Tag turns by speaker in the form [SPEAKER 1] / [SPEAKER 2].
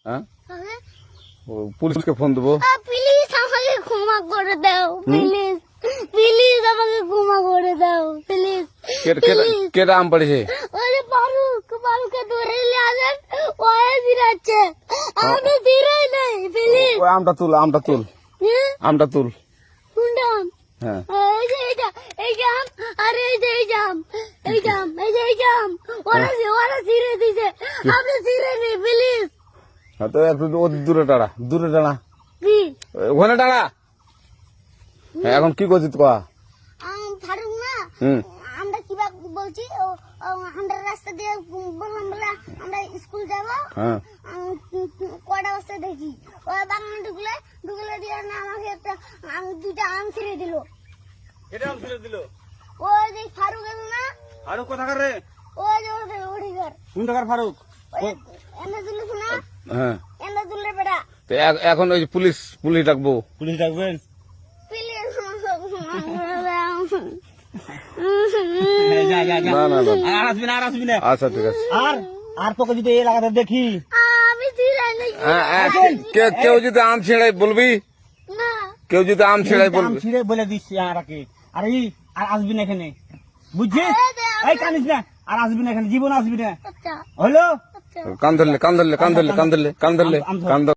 [SPEAKER 1] হ্যাঁ
[SPEAKER 2] তাহলে
[SPEAKER 1] পুলিশকে ফোন দেবো।
[SPEAKER 2] প্লিজ আমাকে ক্ষমা করে দাও, প্লিজ প্লিজ আমাকে ক্ষমা করে দাও, প্লিজ
[SPEAKER 1] কেটা আম পড়েছে?
[SPEAKER 2] ওই যে ফারুককে ধরে নিয়ে আসেন, ও জিরাচ্ছে, আমি জিরাই নাই, প্লিজ।
[SPEAKER 1] ওই আমটা তুল আমটা তুল
[SPEAKER 2] কোনটা আম?
[SPEAKER 1] হ্যাঁ
[SPEAKER 2] এই যে এই জাম, আরে এই যে এই জাম, এই জাম, ওরা জিরে দিছে, আপনি জিরে নি, প্লিজ।
[SPEAKER 1] হ্যাঁ, তো একটু দূরে দাঁড়া
[SPEAKER 2] কি
[SPEAKER 1] ওখানে দাঁড়া। হ্যাঁ, এখন কি করছিস কয়া?
[SPEAKER 2] ফারুক না,
[SPEAKER 1] হুম
[SPEAKER 2] আমরা কিবা বলছি, আমরা রাস্তা দিয়ে বললাম বলে আমরা স্কুল যাবো,
[SPEAKER 1] হ্যাঁ
[SPEAKER 2] কয়টা বস্তা দেখি ওই বাগানে ঢুকলে দিয়ে না আমাকে দুইটা আম ছিঁড়ে দিল।
[SPEAKER 3] এটা আম ছিঁড়ে দিল?
[SPEAKER 2] ওই যে ফারুক এলো না,
[SPEAKER 3] ফারুক কোথাকার রে?
[SPEAKER 2] ওই যে ওড়িঘর
[SPEAKER 3] কোন টাকার ফারুক?
[SPEAKER 2] এনে দিলিস না,
[SPEAKER 1] হ্যাঁ
[SPEAKER 2] এনে দিলে বেটা,
[SPEAKER 1] তো এখন ওই পুলিশ ডাকবো।
[SPEAKER 3] পুলিশ ডাকবেন?
[SPEAKER 2] প্লিজ
[SPEAKER 3] যা যা যা,
[SPEAKER 1] না না না
[SPEAKER 3] আর আসবি না।
[SPEAKER 1] আচ্ছা ঠিক আছে।
[SPEAKER 3] আর তোকে যদি এই এলাকাতে দেখি,
[SPEAKER 2] আমি ছিঁড়াই নাকি
[SPEAKER 1] কেউ যদি আম ছিঁড়াই বলবি,
[SPEAKER 2] না,
[SPEAKER 1] কেউ যদি আম ছিঁড়াই
[SPEAKER 3] আম
[SPEAKER 1] বলবি।
[SPEAKER 3] ছিঁড়ে বলে দিচ্ছি আর আসবি না এখানে, বুঝছিস? এই কানিস না, আর আসবি না এখানে, জীবন আসবি না,
[SPEAKER 2] আচ্ছা
[SPEAKER 3] হলো?
[SPEAKER 2] আচ্ছা।
[SPEAKER 1] কান ধরলে